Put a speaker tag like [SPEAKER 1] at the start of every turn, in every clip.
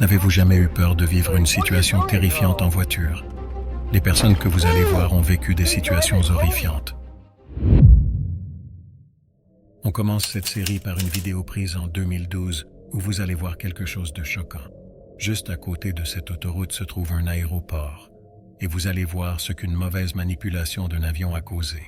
[SPEAKER 1] N'avez-vous jamais eu peur de vivre une situation terrifiante en voiture? Les personnes que vous allez voir ont vécu des situations horrifiantes. On commence cette série par une vidéo prise en 2012 où vous allez voir quelque chose de choquant. Juste à côté de cette autoroute se trouve un aéroport et vous allez voir ce qu'une mauvaise manipulation d'un avion a causé.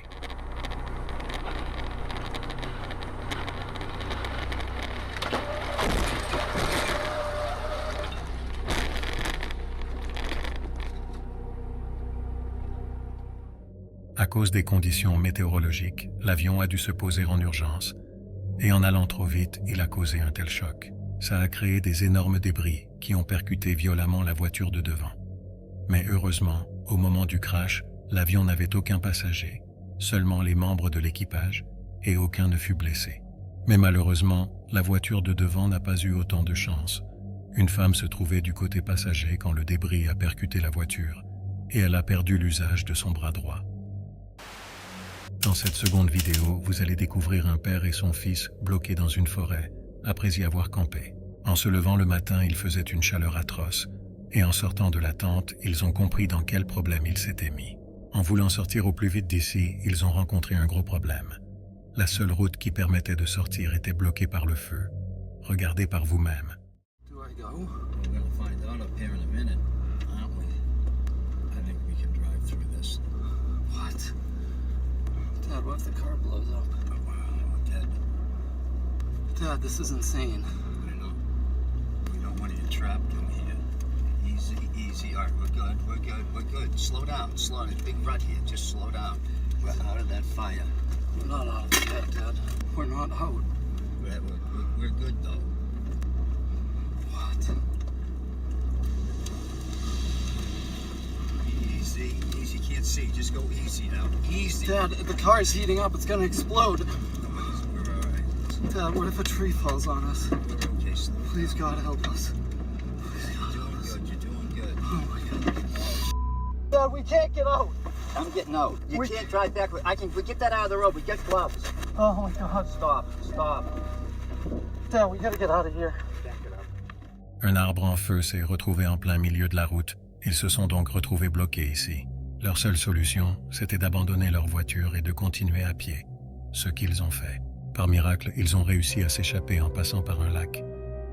[SPEAKER 1] À cause des conditions météorologiques, l'avion a dû se poser en urgence. Et en allant trop vite, il a causé un tel choc. Ça a créé des énormes débris qui ont percuté violemment la voiture de devant. Mais heureusement, au moment du crash, l'avion n'avait aucun passager, seulement les membres de l'équipage, et aucun ne fut blessé. Mais malheureusement, la voiture de devant n'a pas eu autant de chance. Une femme se trouvait du côté passager quand le débris a percuté la voiture, et elle a perdu l'usage de son bras droit. Dans cette seconde vidéo, vous allez découvrir un père et son fils bloqués dans une forêt, après y avoir campé. En se levant le matin, il faisait une chaleur atroce, et en sortant de la tente, ils ont compris dans quel problème ils s'étaient mis. En voulant sortir au plus vite d'ici, ils ont rencontré un gros problème. La seule route qui permettait de sortir était bloquée par le feu. Regardez par vous-même.
[SPEAKER 2] Dad, what if the car blows up? Dad, this is insane.
[SPEAKER 3] I know. We don't want you trapped in here. Easy, easy. All right, we're good. Slow down. There's a big rut here. Just slow down. We're out of that fire.
[SPEAKER 2] We're not out of the bed, Dad. We're not out.
[SPEAKER 3] We're good, though.
[SPEAKER 2] What?
[SPEAKER 3] Easy. Can't see. Just go easy now. Easy.
[SPEAKER 2] Dad, the car's heating up. It's gonna explode.
[SPEAKER 3] We're all right.
[SPEAKER 2] Dad, what if a tree falls on us?
[SPEAKER 3] Okay, slow down.
[SPEAKER 2] Please, God, help us.
[SPEAKER 3] You're doing good.
[SPEAKER 2] Oh, my God. Dad, we can't get out.
[SPEAKER 3] I'm getting out. You can't drive back. We get that out of the road. We get gloves.
[SPEAKER 2] Oh, my God.
[SPEAKER 3] Stop.
[SPEAKER 2] Dad, we gotta get out of here.
[SPEAKER 1] Un arbre en feu s'est retrouvé en plein milieu de la route. Ils se sont donc retrouvés bloqués ici. Leur seule solution, c'était d'abandonner leur voiture et de continuer à pied, ce qu'ils ont fait. Par miracle, ils ont réussi à s'échapper en passant par un lac.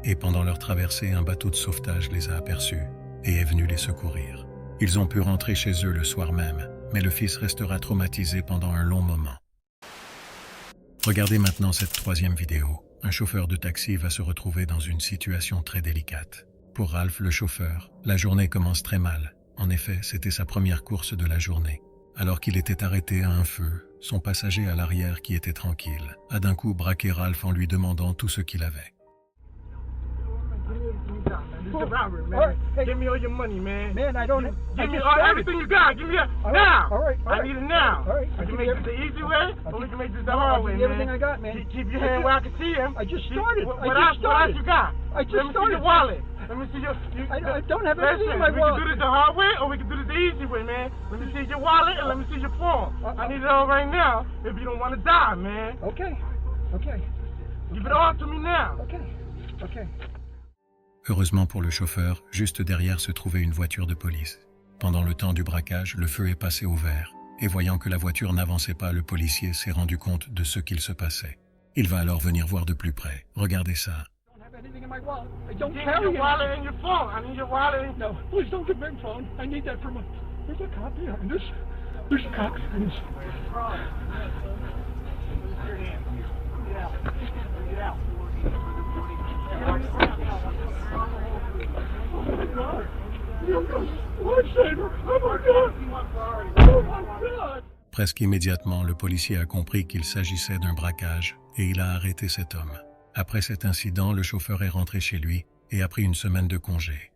[SPEAKER 1] Et pendant leur traversée, un bateau de sauvetage les a aperçus et est venu les secourir. Ils ont pu rentrer chez eux le soir même, mais le fils restera traumatisé pendant un long moment. Regardez maintenant cette troisième vidéo. Un chauffeur de taxi va se retrouver dans une situation très délicate. Pour Ralph, le chauffeur, la journée commence très mal. En effet, c'était sa première course de la journée. Alors qu'il était arrêté à un feu, son passager à l'arrière, qui était tranquille, a d'un coup braqué Ralph en lui demandant tout ce qu'il avait.
[SPEAKER 4] Give me all your money, man.
[SPEAKER 2] Man, I don't...
[SPEAKER 4] Give me everything you got. Give me it now.
[SPEAKER 2] All right.
[SPEAKER 4] I need it now.
[SPEAKER 2] All right.
[SPEAKER 4] We can make this the easy way, or we can make this the hard way, man.
[SPEAKER 2] Everything I got, man.
[SPEAKER 4] Keep your hand where I can see him.
[SPEAKER 2] I just started.
[SPEAKER 4] What else you got?
[SPEAKER 2] I just
[SPEAKER 4] Let me see
[SPEAKER 2] started.
[SPEAKER 4] your wallet. Let me see your...
[SPEAKER 2] I don't have anything in my
[SPEAKER 4] we
[SPEAKER 2] wallet.
[SPEAKER 4] can do this the hard way, or we can do this the easy way, man. Let me see your wallet, and let me see your phone. I need it all right now, if you don't want to die, man.
[SPEAKER 2] Okay.
[SPEAKER 4] Give it all to me now.
[SPEAKER 2] Okay.
[SPEAKER 1] Heureusement pour le chauffeur, juste derrière se trouvait une voiture de police. Pendant le temps du braquage, le feu est passé au vert, et voyant que la voiture n'avançait pas, le policier s'est rendu compte de ce qu'il se passait. Il va alors venir voir de plus près. Regardez ça.
[SPEAKER 2] Anything in my wallet. I
[SPEAKER 4] Give
[SPEAKER 2] don't
[SPEAKER 4] me
[SPEAKER 2] carry
[SPEAKER 4] your
[SPEAKER 2] it.
[SPEAKER 4] wallet and your phone. I need your wallet and...
[SPEAKER 2] No, please don't give me my phone. I need that for my... There's a cop behind us. There's a cop behind us.
[SPEAKER 1] Presque immédiatement, le policier a compris qu'il s'agissait d'un braquage et il a arrêté cet homme. Après cet incident, le chauffeur est rentré chez lui et a pris une semaine de congé.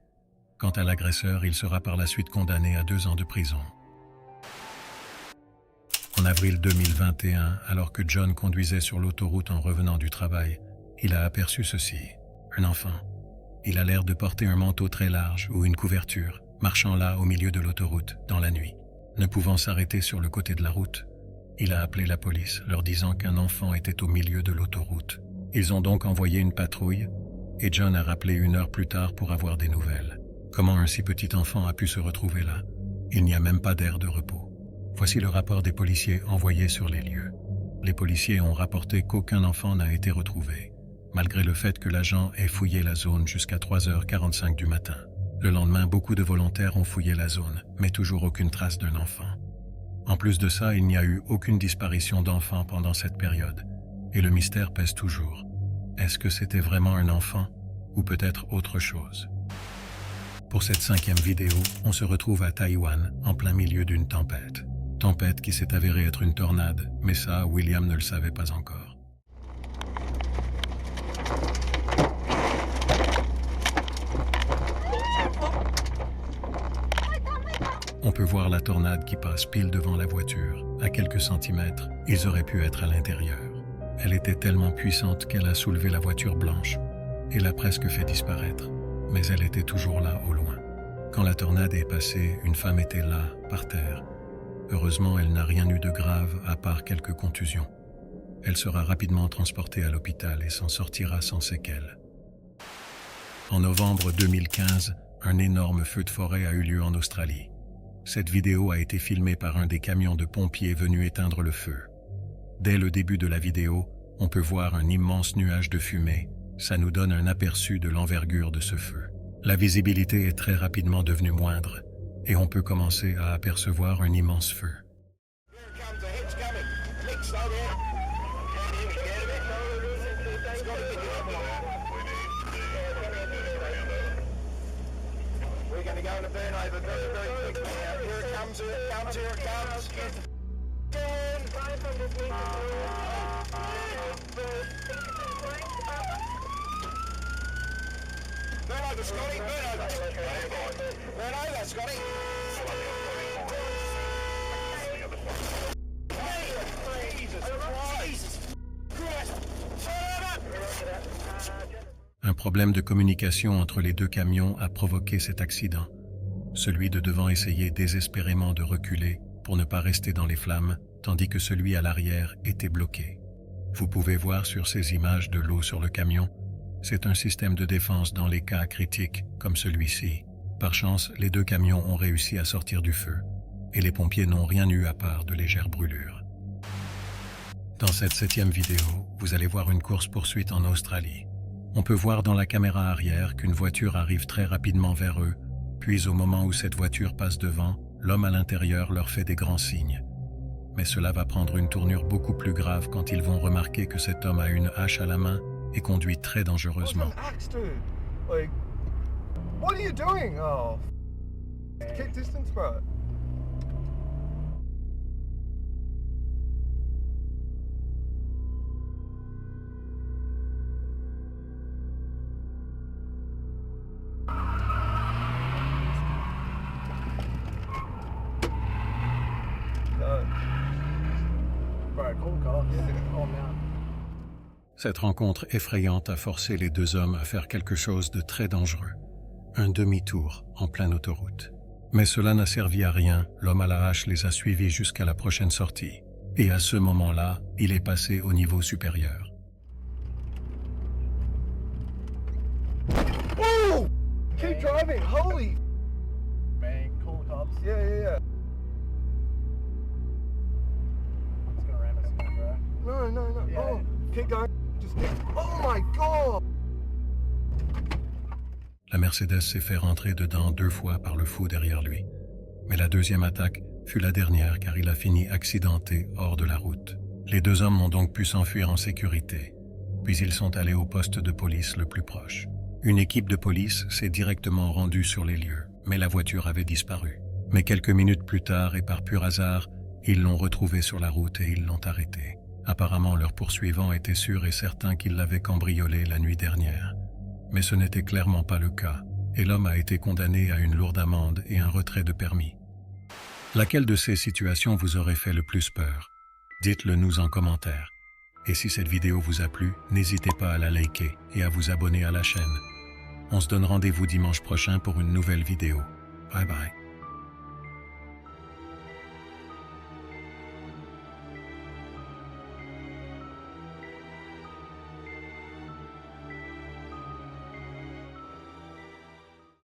[SPEAKER 1] Quant à l'agresseur, il sera par la suite condamné à 2 ans de prison. En avril 2021, alors que John conduisait sur l'autoroute en revenant du travail, il a aperçu ceci. Un enfant. Il a l'air de porter un manteau très large ou une couverture, marchant là au milieu de l'autoroute, dans la nuit. Ne pouvant s'arrêter sur le côté de la route, il a appelé la police, leur disant qu'un enfant était au milieu de l'autoroute. Ils ont donc envoyé une patrouille et John a rappelé 1 heure plus tard pour avoir des nouvelles. Comment un si petit enfant a pu se retrouver là? Il n'y a même pas d'air de repos. Voici le rapport des policiers envoyés sur les lieux. Les policiers ont rapporté qu'aucun enfant n'a été retrouvé, malgré le fait que l'agent ait fouillé la zone jusqu'à 3h45 du matin. Le lendemain, beaucoup de volontaires ont fouillé la zone, mais toujours aucune trace d'un enfant. En plus de ça, il n'y a eu aucune disparition d'enfants pendant cette période, et le mystère pèse toujours. Est-ce que c'était vraiment un enfant, ou peut-être autre chose? Pour cette 5e vidéo, on se retrouve à Taïwan, en plein milieu d'une tempête. Tempête qui s'est avérée être une tornade, mais ça, William ne le savait pas encore. On peut voir la tornade qui passe pile devant la voiture. À quelques centimètres, ils auraient pu être à l'intérieur. Elle était tellement puissante qu'elle a soulevé la voiture blanche et l'a presque fait disparaître. Mais elle était toujours là au loin. Quand la tornade est passée, une femme était là, par terre. Heureusement, elle n'a rien eu de grave à part quelques contusions. Elle sera rapidement transportée à l'hôpital et s'en sortira sans séquelles. En novembre 2015, un énorme feu de forêt a eu lieu en Australie. Cette vidéo a été filmée par un des camions de pompiers venus éteindre le feu. Dès le début de la vidéo, on peut voir un immense nuage de fumée. Ça nous donne un aperçu de l'envergure de ce feu. La visibilité est très rapidement devenue moindre et on peut commencer à apercevoir un immense feu.
[SPEAKER 5] Burn over, Scotty, burn over. Burn over, Scotty.
[SPEAKER 1] Un problème de communication entre les 2 camions a provoqué cet accident. Celui de devant essayait désespérément de reculer pour ne pas rester dans les flammes, tandis que celui à l'arrière était bloqué. Vous pouvez voir sur ces images de l'eau sur le camion. C'est un système de défense dans les cas critiques comme celui-ci. Par chance, les 2 camions ont réussi à sortir du feu et les pompiers n'ont rien eu à part de légères brûlures. Dans cette 7e vidéo, vous allez voir une course-poursuite en Australie. On peut voir dans la caméra arrière qu'une voiture arrive très rapidement vers eux, puis au moment où cette voiture passe devant, l'homme à l'intérieur leur fait des grands signes. Mais cela va prendre une tournure beaucoup plus grave quand ils vont remarquer que cet homme a une hache à la main et conduit très dangereusement.
[SPEAKER 6] What are you doing? Oh, keep distance, bro.
[SPEAKER 1] Cette rencontre effrayante a forcé les 2 hommes à faire quelque chose de très dangereux. Un demi-tour en pleine autoroute. Mais cela n'a servi à rien, l'homme à la hache les a suivis jusqu'à la prochaine sortie. Et à ce moment-là, il est passé au niveau supérieur.
[SPEAKER 6] Oh! Keep driving, holy! Man, call the cops. Yeah. It's gonna ram us again, bro. No. Yeah. Oh, keep going. Oh my God!
[SPEAKER 1] La Mercedes s'est fait rentrer dedans 2 fois par le fou derrière lui. Mais la 2e attaque fut la dernière car il a fini accidenté hors de la route. Les 2 hommes ont donc pu s'enfuir en sécurité. Puis ils sont allés au poste de police le plus proche. Une équipe de police s'est directement rendue sur les lieux, mais la voiture avait disparu. Mais quelques minutes plus tard et par pur hasard, ils l'ont retrouvée sur la route et ils l'ont arrêtée. Apparemment, leur poursuivant était sûr et certain qu'il l'avait cambriolé la nuit dernière. Mais ce n'était clairement pas le cas, et l'homme a été condamné à une lourde amende et un retrait de permis. Laquelle de ces situations vous aurait fait le plus peur? Dites-le nous en commentaire. Et si cette vidéo vous a plu, n'hésitez pas à la liker et à vous abonner à la chaîne. On se donne rendez-vous dimanche prochain pour une nouvelle vidéo. Bye bye.